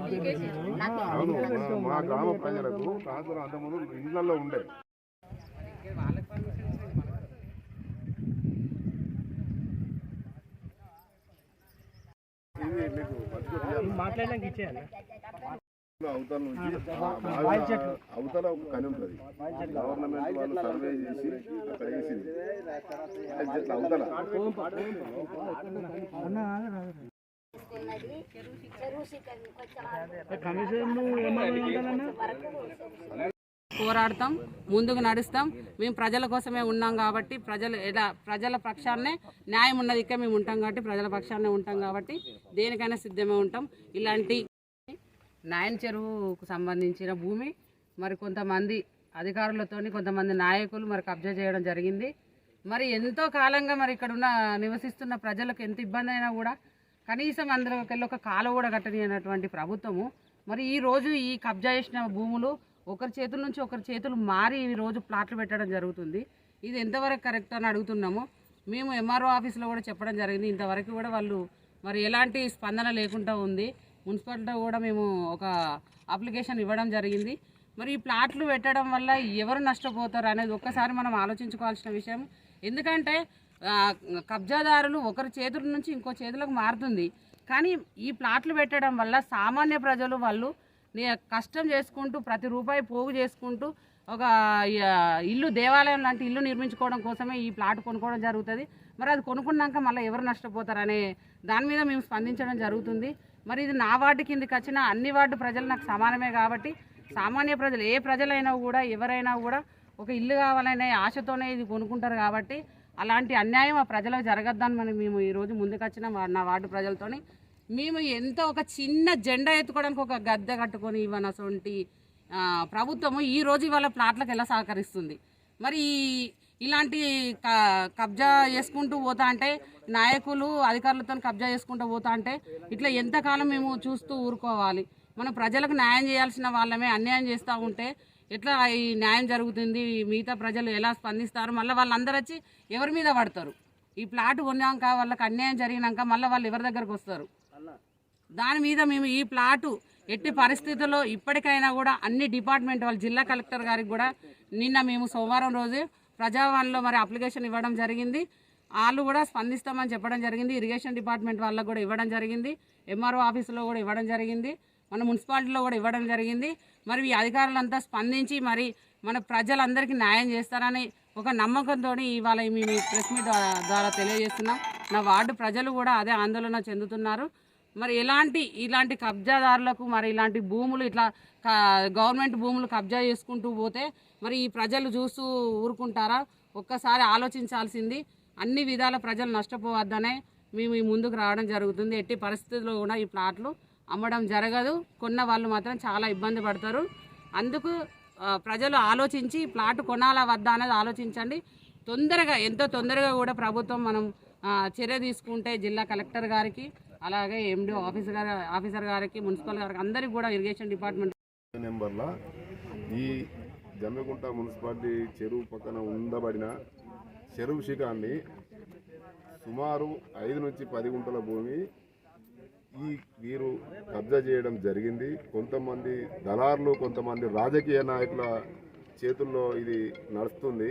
అవును, మా గ్రామ ప్రజలకు ట్రాన్స్ఫర్ అంతకుముందు ఇళ్లలో ఉండే మాట్లాడడానికి ఇచ్చేయాలి. అవతల నుంచి అవతల ఒక కని ఉంటుంది. గవర్నమెంట్ వాళ్ళు సర్వే చేసి అక్కడ వేసింది అవతల పోరాడతాం, ముందుకు నడుస్తాం. మేము ప్రజల కోసమే ఉన్నాం కాబట్టి ప్రజల పక్షాన్నే న్యాయం ఉన్నది ఇక్కడ మేము ఉంటాం కాబట్టి ప్రజల పక్షాన్నే ఉంటాం కాబట్టి దేనికైనా సిద్ధమే ఉంటాం. ఇలాంటి నాయన చెరువుకు సంబంధించిన భూమి మరి కొంతమంది అధికారులతోని కొంతమంది నాయకులు మరి కబ్జా చేయడం జరిగింది. మరి ఎంతో కాలంగా మరి ఇక్కడ ఉన్న నివసిస్తున్న ప్రజలకు ఎంత ఇబ్బంది అయినా కూడా కనీసం అందరికెళ్ళి ఒక కాలు కూడా కట్టని అనేటువంటి ప్రభుత్వము మరి ఈరోజు ఈ కబ్జా చేసిన భూములు ఒకరి చేతుల నుంచి ఒకరి చేతులు మారి ఈ రోజు ప్లాట్లు పెట్టడం జరుగుతుంది. ఇది ఎంతవరకు కరెక్ట్ అని అడుగుతున్నాము. మేము ఎంఆర్ఓ ఆఫీస్లో కూడా చెప్పడం జరిగింది. ఇంతవరకు కూడా వాళ్ళు మరి ఎలాంటి స్పందన లేకుండా ఉంది. మున్సిపాలిటీ కూడా మేము ఒక అప్లికేషన్ ఇవ్వడం జరిగింది. మరి ఈ ప్లాట్లు పెట్టడం వల్ల ఎవరు నష్టపోతారు అనేది ఒక్కసారి మనం ఆలోచించుకోవాల్సిన విషయం. ఎందుకంటే కబ్జాదారులు ఒకరి చేతుల నుంచి ఇంకో చేతులకు మారుతుంది. కానీ ఈ ప్లాట్లు పెట్టడం వల్ల సామాన్య ప్రజలు వాళ్ళు కష్టం చేసుకుంటూ ప్రతి రూపాయి పోగు చేసుకుంటూ ఒక ఇల్లు దేవాలయం లాంటి ఇల్లు నిర్మించుకోవడం కోసమే ఈ ప్లాట్ కొనుక్కోవడం జరుగుతుంది. మరి అది కొనుక్కున్నాక మళ్ళీ ఎవరు నష్టపోతారనే దాని మీద మేము స్పందించడం జరుగుతుంది. మరి ఇది నా వార్డు కిందకి వచ్చిన అన్ని వార్డు ప్రజలు నాకు సమానమే కాబట్టి సామాన్య ప్రజలు ఏ ప్రజలైనా కూడా ఎవరైనా కూడా ఒక ఇల్లు కావాలనే ఆశతోనే ఇది కొనుక్కుంటారు కాబట్టి అలాంటి అన్యాయం ఆ ప్రజలకు జరగద్దని మేము ఈరోజు ముందుకొచ్చిన నా వార్డు ప్రజలతోని మేము ఎంతో ఒక చిన్న జెండా ఎత్తుకోవడానికి ఒక గద్దె కట్టుకొని ఇవ్వనటువంటి ప్రభుత్వము ఈరోజు ఇవాళ ప్లాట్లకు ఎలా సహకరిస్తుంది. మరి ఇలాంటి కబ్జా చేసుకుంటూ పోతా అంటే నాయకులు అధికారులతో కబ్జా చేసుకుంటూ పోతా అంటే ఇట్లా ఎంతకాలం మేము చూస్తూ ఊరుకోవాలి. మనం ప్రజలకు న్యాయం చేయాల్సిన వాళ్ళమే అన్యాయం చేస్తూ ఉంటే ఎట్లా ఈ న్యాయం జరుగుతుంది, మిగతా ప్రజలు ఎలా స్పందిస్తారు, మళ్ళీ వాళ్ళందరూ వచ్చి ఎవరి మీద పడతారు. ఈ ప్లాట్ కొన్నాక వాళ్ళకి అన్యాయం జరిగినాక మళ్ళీ వాళ్ళు ఎవరి దగ్గరకు వస్తారు. దాని మీద మేము ఈ ప్లాటు ఎట్టి పరిస్థితుల్లో ఇప్పటికైనా కూడా అన్ని డిపార్ట్మెంట్ వాళ్ళు జిల్లా కలెక్టర్ గారికి కూడా నిన్న మేము సోమవారం రోజు ప్రజావాణిలో మరి అప్లికేషన్ ఇవ్వడం జరిగింది. వాళ్ళు కూడా స్పందిస్తామని చెప్పడం జరిగింది. ఇరిగేషన్ డిపార్ట్మెంట్ వాళ్ళకు కూడా ఇవ్వడం జరిగింది. ఎంఆర్ఓ ఆఫీసులో కూడా ఇవ్వడం జరిగింది. మన మున్సిపాలిటీలో కూడా ఇవ్వడం జరిగింది. మరి ఈ అధికారులంతా స్పందించి మరి మన ప్రజలందరికీ న్యాయం చేస్తారని ఒక నమ్మకంతో ఇవాళ మేము ప్రెస్ మీట్ ద్వారా తెలియజేస్తున్నాం. నా వార్డు ప్రజలు కూడా అదే ఆందోళన చెందుతున్నారు. మరి ఇలాంటి కబ్జాదారులకు మరి ఇలాంటి భూములు ఇట్లా గవర్నమెంట్ భూములు కబ్జా చేసుకుంటూ పోతే మరి ఈ ప్రజలు చూస్తూ ఊరుకుంటారా? ఒక్కసారి ఆలోచించాల్సింది. అన్ని విధాల ప్రజలు నష్టపోవద్దనే మేము ముందుకు రావడం జరుగుతుంది. ఎట్టి పరిస్థితుల్లో కూడా ఈ ప్లాట్లు అమ్మడం జరగదు. కొన్న వాళ్ళు మాత్రం చాలా ఇబ్బంది పడతారు. అందుకు ప్రజలు ఆలోచించి ప్లాట్ కొనాలా వద్దా అనేది ఆలోచించండి. ఎంతో తొందరగా కూడా ప్రభుత్వం మనం చర్య తీసుకుంటే జిల్లా కలెక్టర్ గారికి అలాగే ఎండిఓ ఆఫీసర్ గారికి మున్సిపల్ గారికి అందరికీ కూడా ఇరిగేషన్ డిపార్ట్మెంట్ నెంబర్లో ఈ జమ్మికుంట మున్సిపాలిటీ చెరువు పక్కన ఉండబడిన చెరువు శిఖాన్ని సుమారు 5 నుంచి 10 గుంటల భూమి వీరు కబ్జా చేయడం జరిగింది. కొంతమంది దళారులు కొంతమంది రాజకీయ నాయకుల చేతుల్లో ఇది నడుస్తుంది.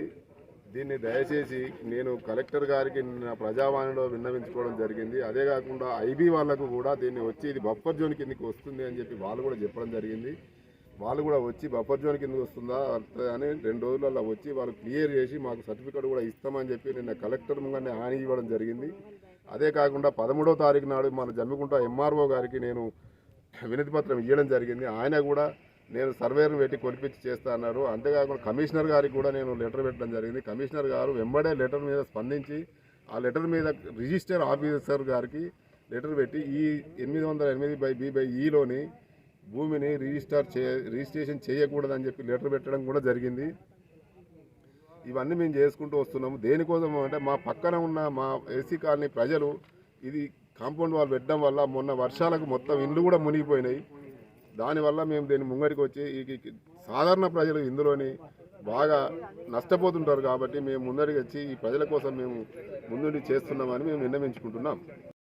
దీన్ని దయచేసి నేను కలెక్టర్ గారికి ప్రజావాణిలో విన్నవించుకోవడం జరిగింది. అదే కాకుండా ఐబీ వాళ్ళకు కూడా దీన్ని వచ్చి ఇది బఫర్ జోన్ కిందకి వస్తుంది అని చెప్పి వాళ్ళు కూడా చెప్పడం జరిగింది. వాళ్ళు కూడా వచ్చి బఫర్ జోన్ కిందకి వస్తుందా అని 2 రోజులలో వచ్చి వాళ్ళు క్లియర్ చేసి మాకు సర్టిఫికేట్ కూడా ఇస్తామని చెప్పి నిన్న కలెక్టర్ ముంగానే హామీ ఇవ్వడం జరిగింది. అదే కాకుండా 13వ తారీఖు నాడు మన జమ్మికుంట ఎంఆర్ఓ గారికి నేను వినతి పత్రం ఇవ్వడం జరిగింది. ఆయన కూడా నేను సర్వేర్ను పెట్టి కొలిపించి చేస్తా అన్నారు. అంతేకాకుండా కమిషనర్ గారికి కూడా నేను లెటర్ పెట్టడం జరిగింది. కమిషనర్ గారు వెంబడే లెటర్ మీద స్పందించి ఆ లెటర్ మీద రిజిస్టర్ ఆఫీసర్ గారికి లెటర్ పెట్టి ఈ 808/B/Eలోని భూమిని రిజిస్ట్రేషన్ చేయకూడదని చెప్పి లెటర్ పెట్టడం కూడా జరిగింది. ఇవన్నీ మేము చేసుకుంటూ వస్తున్నాము. దేనికోసం అంటే మా పక్కన ఉన్న మా ఏసీ కాలనీ ప్రజలు ఇది కాంపౌండ్ వాల్ పెట్టడం వల్ల మొన్న వర్షాలకు మొత్తం ఇండ్లు కూడా మునిగిపోయినాయి. దానివల్ల మేము దీన్ని ముంగడికి వచ్చి సాధారణ ప్రజలు ఇందులోని బాగా నష్టపోతుంటారు కాబట్టి మేము ముందడికి వచ్చి ఈ ప్రజల కోసం మేము ముందుండి చేస్తున్నామని మేము విన్నవించుకుంటున్నాం.